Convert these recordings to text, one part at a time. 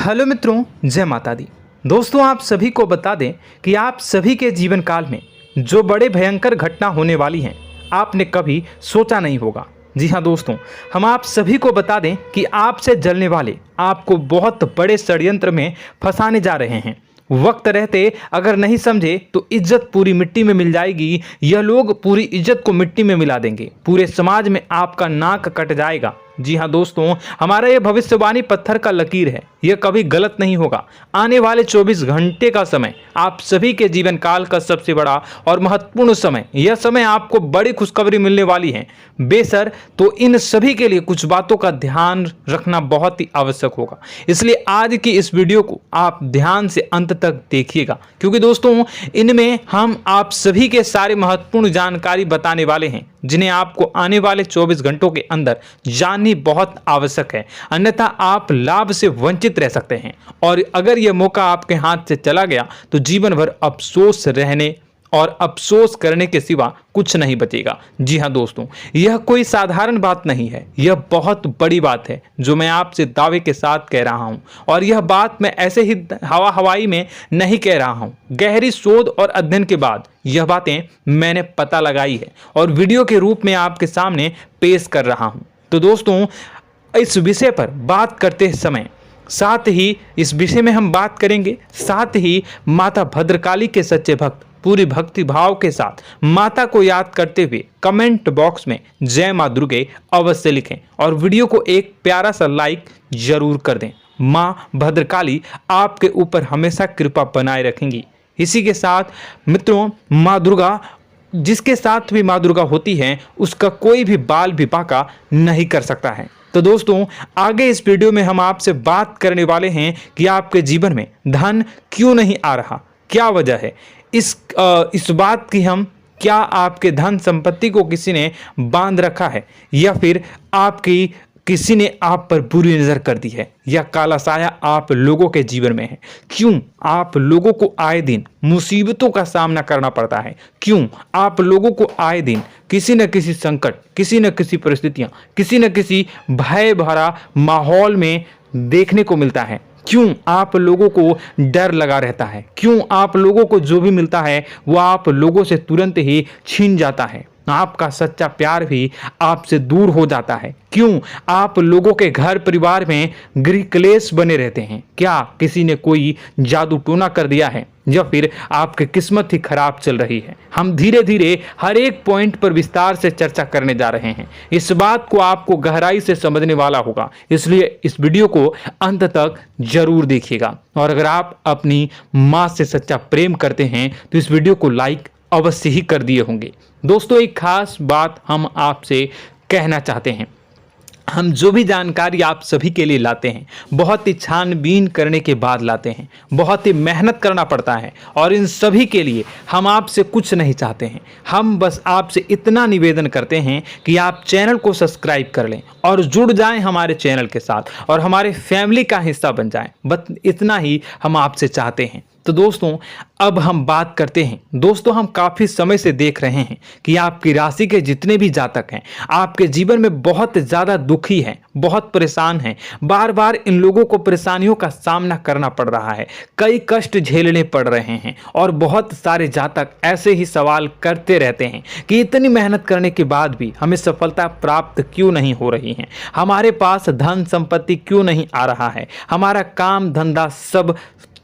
Hello मित्रों, जय माता दी। दोस्तों, आप सभी को बता दें कि आप सभी के जीवन काल में जो बड़े भयंकर घटना होने वाली हैं, आपने कभी सोचा नहीं होगा। जी हाँ दोस्तों, हम आप सभी को बता दें कि आपसे जलने वाले आपको बहुत बड़े षड्यंत्र में फंसाने जा रहे हैं। वक्त रहते अगर नहीं समझे तो इज्जत पूरी मिट्टी में मिल जाएगी। यह लोग पूरी इज्जत को मिट्टी में मिला देंगे। पूरे समाज में आपका नाक कट जाएगा। जी हाँ दोस्तों, हमारा यह भविष्यवाणी पत्थर का लकीर है, यह कभी गलत नहीं होगा। आने वाले 24 घंटे का समय आप सभी के जीवन काल का सबसे बड़ा और महत्वपूर्ण समय। यह समय आपको बड़ी खुशखबरी मिलने वाली है बेसर, तो इन सभी के लिए कुछ बातों का ध्यान रखना बहुत ही आवश्यक होगा। इसलिए आज की इस वीडियो को आप ध्यान से अंत तक देखिएगा, क्योंकि दोस्तों इनमें हम आप सभी के सारे महत्वपूर्ण जानकारी बताने वाले हैं, जिन्हें आपको आने वाले 24 घंटों के अंदर जाननी बहुत आवश्यक है। अन्यथा आप लाभ से वंचित रह सकते हैं, और अगर यह मौका आपके हाथ से चला गया तो जीवन भर अफसोस रहने और अफसोस करने के सिवा कुछ नहीं बचेगा। जी हाँ दोस्तों, यह कोई साधारण बात नहीं है, यह बहुत बड़ी बात है जो मैं आपसे दावे के साथ कह रहा हूं। और यह बात मैं ऐसे ही हवाई में नहीं कह रहा हूं। गहरी शोध और अध्ययन के बाद यह बातें मैंने पता लगाई है और वीडियो के रूप में आपके सामने पेश कर रहा हूं। तो दोस्तों, इस विषय पर बात करते समय साथ ही इस विषय में हम बात करेंगे, साथ ही माता भद्रकाली के सच्चे भक्त पूरी भक्ति भाव के साथ माता को याद करते हुए कमेंट बॉक्स में जय मां दुर्गे अवश्य लिखें और वीडियो को एक प्यारा सा लाइक जरूर कर दें। मां भद्रकाली आपके ऊपर हमेशा कृपा बनाए रखेंगी। इसी के साथ मित्रों, मां दुर्गा, जिसके साथ भी मां दुर्गा होती है, उसका कोई भी बाल भी बांका नहीं कर सकता है। तो दोस्तों, आगे इस वीडियो में हम आपसे बात करने वाले हैं कि आपके जीवन में धन क्यों नहीं आ रहा, क्या वजह है इस बात की। हम क्या आपके धन संपत्ति को किसी ने बांध रखा है, या फिर आपकी किसी ने आप पर बुरी नजर कर दी है, या काला साया आप लोगों के जीवन में है। क्यों आप लोगों को आए दिन मुसीबतों का सामना करना पड़ता है, क्यों आप लोगों को आए दिन किसी न किसी संकट, किसी न किसी परिस्थितियां, किसी न किसी भय भरा माहौल में देखने को मिलता है, क्यों आप लोगों को डर लगा रहता है, क्यों आप लोगों को जो भी मिलता है वो आप लोगों से तुरंत ही छीन जाता है, आपका सच्चा प्यार भी आपसे दूर हो जाता है, क्यों आप लोगों के घर परिवार में गृह क्लेश बने रहते हैं। क्या किसी ने कोई जादू टोना कर दिया है, या फिर आपकी किस्मत ही खराब चल रही है। हम धीरे धीरे हर एक पॉइंट पर विस्तार से चर्चा करने जा रहे हैं। इस बात को आपको गहराई से समझने वाला होगा, इसलिए इस वीडियो को अंत तक जरूर देखिएगा। और अगर आप अपनी माँ से सच्चा प्रेम करते हैं तो इस वीडियो को लाइक अवश्य ही कर दिए होंगे। दोस्तों, एक खास बात हम आपसे कहना चाहते हैं। हम जो भी जानकारी आप सभी के लिए लाते हैं, बहुत ही छानबीन करने के बाद लाते हैं, बहुत ही मेहनत करना पड़ता है, और इन सभी के लिए हम आपसे कुछ नहीं चाहते हैं। हम बस आपसे इतना निवेदन करते हैं कि आप चैनल को सब्सक्राइब कर लें और जुड़ जाएं हमारे चैनल के साथ और हमारे फैमिली का हिस्सा बन जाएं। बस इतना ही हम आपसे चाहते हैं। तो दोस्तों, अब हम बात करते हैं। दोस्तों, हम काफ़ी समय से देख रहे हैं कि आपकी राशि के जितने भी जातक हैं, आपके जीवन में बहुत ज़्यादा दुखी हैं, बहुत परेशान हैं। बार बार इन लोगों को परेशानियों का सामना करना पड़ रहा है, कई कष्ट झेलने पड़ रहे हैं, और बहुत सारे जातक ऐसे ही सवाल करते रहते हैं कि इतनी मेहनत करने के बाद भी हमें सफलता प्राप्त क्यों नहीं हो रही है, हमारे पास धन संपत्ति क्यों नहीं आ रहा है, हमारा काम धंधा सब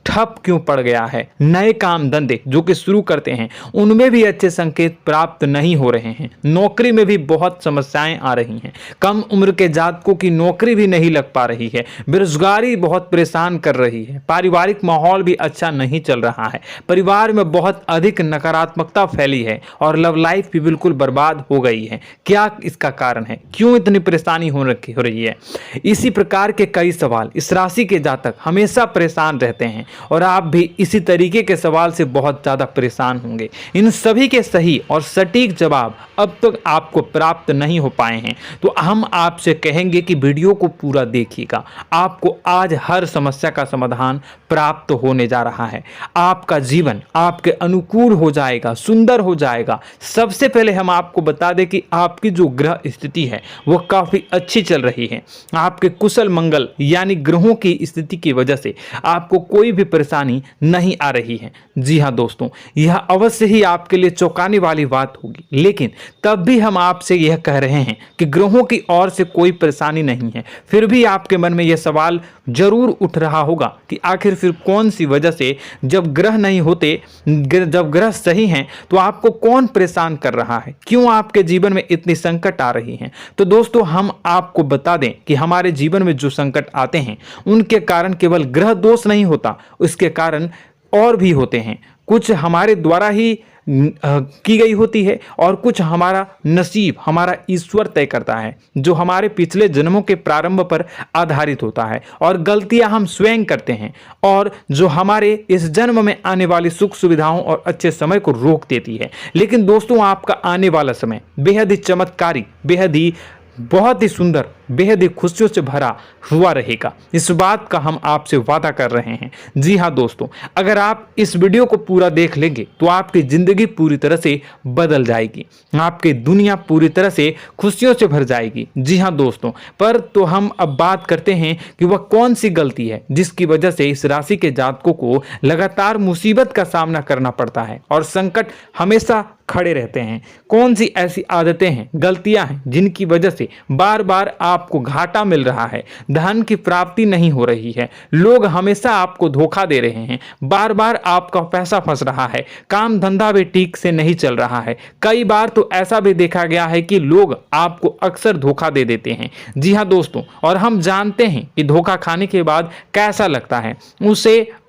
ठप क्यों पड़ गया है, नए काम धंधे जो कि शुरू करते हैं उनमें भी अच्छे संकेत प्राप्त नहीं हो रहे हैं, नौकरी में भी बहुत समस्याएं आ रही हैं, कम उम्र के जातकों की नौकरी भी नहीं लग पा रही है, बेरोजगारी बहुत परेशान कर रही है, पारिवारिक माहौल भी अच्छा नहीं चल रहा है, परिवार में बहुत अधिक नकारात्मकता फैली है, और लव लाइफ भी बिल्कुल बर्बाद हो गई है। क्या इसका कारण है, क्यों इतनी परेशानी हो रही है? इसी प्रकार के कई सवाल इस राशि के जातक हमेशा परेशान रहते हैं, और आप भी इसी तरीके के सवाल से बहुत ज़्यादा परेशान होंगे। इन सभी के सही और सटीक जवाब अब तक आपको प्राप्त नहीं हो पाए हैं, तो हम आपसे कहेंगे कि वीडियो को पूरा देखिएगा। आपको आज हर समस्या का समाधान प्राप्त होने जा रहा है। आपका जीवन आपके अनुकूल हो जाएगा, सुंदर हो जाएगा। सबसे पहले हम आपको बता दें कि आपकी जो ग्रह स्थिति है वो काफ़ी अच्छी चल रही है। आपके कुशल मंगल यानी ग्रहों की स्थिति की वजह से आपको कोई भी परेशानी नहीं आ रही है। जी हाँ दोस्तों, यह अवश्य ही आपके लिए चौंकाने वाली बात होगी, लेकिन तब भी हम आपसे यह कह रहे हैं कि ग्रहों की ओर से कोई परेशानी नहीं है। फिर भी आपके मन में यह सवाल जरूर उठ रहा होगा कि आखिर फिर कौन सी वजह से, जब ग्रह नहीं होते, जब ग्रह सही हैं, तो आपको कौन परेशान कर रहा है, क्यों आपके जीवन में इतनी संकट आ रही हैं। तो दोस्तों, हम आपको बता दें कि हमारे जीवन में जो संकट आते हैं उनके कारण केवल ग्रह दोष नहीं होता, उसके कारण और भी होते हैं। कुछ हमारे द्वारा ही की गई होती है और कुछ हमारा नसीब, हमारा ईश्वर तय करता है, जो हमारे पिछले जन्मों के प्रारंभ पर आधारित होता है। और गलतियां हम स्वयं करते हैं और जो हमारे इस जन्म में आने वाली सुख सुविधाओं और अच्छे समय को रोक देती है। लेकिन दोस्तों, आपका आने वाला समय बेहद ही चमत्कारी, बेहद ही बहुत ही सुंदर, बेहद ही खुशियों से भरा हुआ रहेगा। इस बात का हम आपसे वादा कर रहे हैं। जी हाँ दोस्तों, अगर आप इस वीडियो को पूरा देख लेंगे तो आपकी ज़िंदगी पूरी तरह से बदल जाएगी, आपकी दुनिया पूरी तरह से खुशियों से भर जाएगी। जी हाँ दोस्तों, पर तो हम अब बात करते हैं कि वह कौन सी गलती है जिसकी वजह से इस राशि के जातकों को लगातार मुसीबत का सामना करना पड़ता है और संकट हमेशा खड़े रहते हैं। कौन सी ऐसी आदतें हैं, गलतियां हैं जिनकी वजह से बार बार आपको घाटा मिल रहा है, धन की प्राप्ति नहीं हो रही है, लोग हमेशा आपको धोखा दे रहे हैं, बार बार आपका पैसा फंस रहा है, काम धंधा भी ठीक से नहीं चल रहा है। कई बार तो ऐसा भी देखा गया है कि लोग आपको अक्सर धोखा दे देते हैं। जी हाँ दोस्तों, और हम जानते हैं कि धोखा खाने के बाद कैसा लगता है।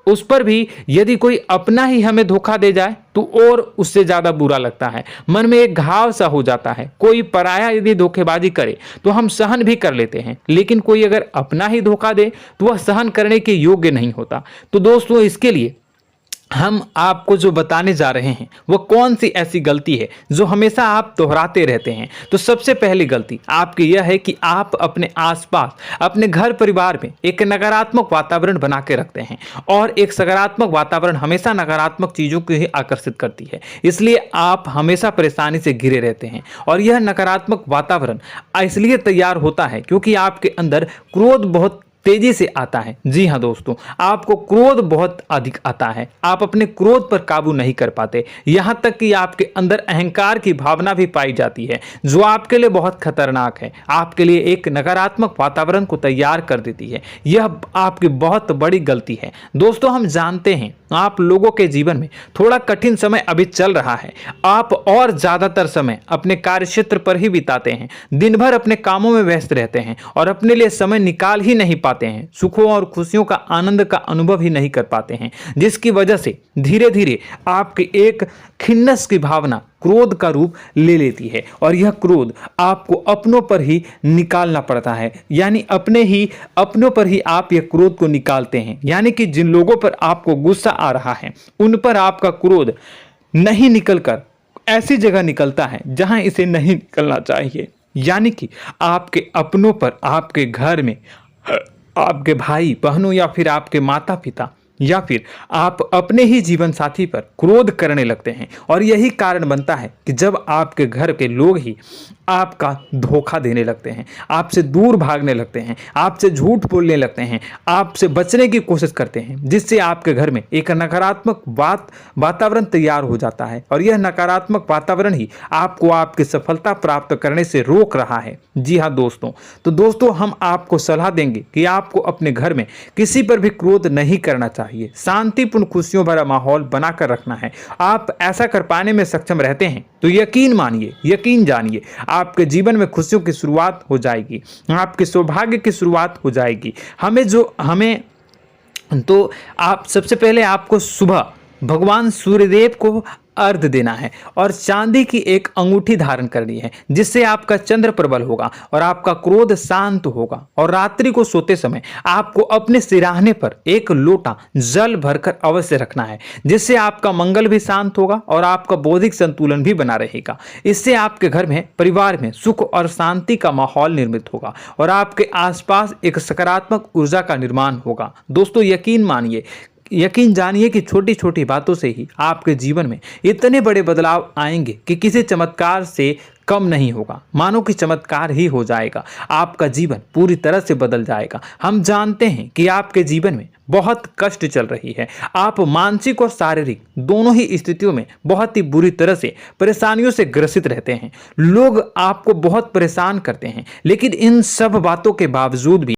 उस पर भी यदि कोई अपना ही हमें धोखा दे जाए तो और उससे ज़्यादा बुरा लगता है, मन में एक घाव सा हो जाता है। कोई पराया यदि धोखेबाजी करे तो हम सहन भी कर लेते हैं, लेकिन कोई अगर अपना ही धोखा दे तो वह सहन करने के योग्य नहीं होता। तो दोस्तों, इसके लिए हम आपको जो बताने जा रहे हैं वो कौन सी ऐसी गलती है जो हमेशा आप दोहराते रहते हैं। तो सबसे पहली गलती आपकी यह है कि आप अपने आसपास, अपने घर परिवार में एक नकारात्मक वातावरण बना के रखते हैं, और एक सकारात्मक वातावरण हमेशा नकारात्मक चीज़ों को ही आकर्षित करती है। इसलिए आप हमेशा परेशानी से घिरे रहते हैं, और यह नकारात्मक वातावरण इसलिए तैयार होता है क्योंकि आपके अंदर क्रोध बहुत तेजी से आता है। जी हाँ दोस्तों, आपको क्रोध बहुत अधिक आता है, आप अपने क्रोध पर काबू नहीं कर पाते, यहाँ तक कि आपके अंदर अहंकार की भावना भी पाई जाती है, जो आपके लिए बहुत खतरनाक है, आपके लिए एक नकारात्मक वातावरण को तैयार कर देती है। यह आपकी बहुत बड़ी गलती है। दोस्तों, हम जानते हैं आप लोगों के जीवन में थोड़ा कठिन समय अभी चल रहा है। आप और ज़्यादातर समय अपने कार्यक्षेत्र पर ही बिताते हैं, दिन भर अपने कामों में व्यस्त रहते हैं और अपने लिए समय निकाल ही नहीं पाते हैं, सुखों और खुशियों का आनंद का अनुभव ही नहीं कर पाते हैं, जिसकी वजह से धीरे धीरे आपकी एक खिन्नस की भावना क्रोध का रूप ले लेती है, और यह क्रोध आपको अपनों पर ही निकालना पड़ता है। यानी अपनों पर ही आप यह क्रोध को निकालते हैं। यानी कि जिन लोगों पर आपको गुस्सा आ रहा है उन पर आपका क्रोध नहीं निकलकर ऐसी जगह निकलता है जहां इसे नहीं निकलना चाहिए। यानी कि आपके अपनों पर, आपके घर में आपके भाई बहनों या फिर आपके माता पिता या फिर आप अपने ही जीवन साथी पर क्रोध करने लगते हैं, और यही कारण बनता है कि जब आपके घर के लोग ही आपका धोखा देने लगते हैं, आपसे दूर भागने लगते हैं, आपसे झूठ बोलने लगते हैं, आपसे बचने की कोशिश करते हैं, जिससे आपके घर में एक नकारात्मक वातावरण तैयार हो जाता है, और यह नकारात्मक वातावरण ही आपको आपकी सफलता प्राप्त करने से रोक रहा है। जी हाँ दोस्तों, तो दोस्तों, हम आपको सलाह देंगे कि आपको अपने घर में किसी पर भी क्रोध नहीं करना चाहिए, शांतिपूर्ण खुशियों भरा माहौल बनाकर रखना है। आप ऐसा कर पाने में सक्षम रहते हैं तो यकीन मानिए, यकीन जानिए, आपके जीवन में खुशियों की शुरुआत हो जाएगी, आपके सौभाग्य की शुरुआत हो जाएगी। आप सबसे पहले आपको सुबह भगवान सूर्यदेव को अर्घ देना है और चांदी की एक अंगूठी धारण करनी है, जिससे आपका चंद्र प्रबल होगा और आपका क्रोध शांत होगा। और रात्रि को सोते समय आपको अपने सिरहाने पर एक लोटा जल भरकर अवश्य रखना है, जिससे आपका मंगल भी शांत होगा और आपका बौद्धिक संतुलन भी बना रहेगा। इससे आपके घर में, परिवार में सुख और शांति का माहौल निर्मित होगा और आपके आसपास एक सकारात्मक ऊर्जा का निर्माण होगा। दोस्तों यकीन जानिए कि छोटी छोटी बातों से ही आपके जीवन में इतने बड़े बदलाव आएंगे कि किसी चमत्कार से कम नहीं होगा। मानो कि चमत्कार ही हो जाएगा, आपका जीवन पूरी तरह से बदल जाएगा। हम जानते हैं कि आपके जीवन में बहुत कष्ट चल रही है, आप मानसिक और शारीरिक दोनों ही स्थितियों में बहुत ही बुरी तरह से परेशानियों से ग्रसित रहते हैं। लोग आपको बहुत परेशान करते हैं, लेकिन इन सब बातों के बावजूद भी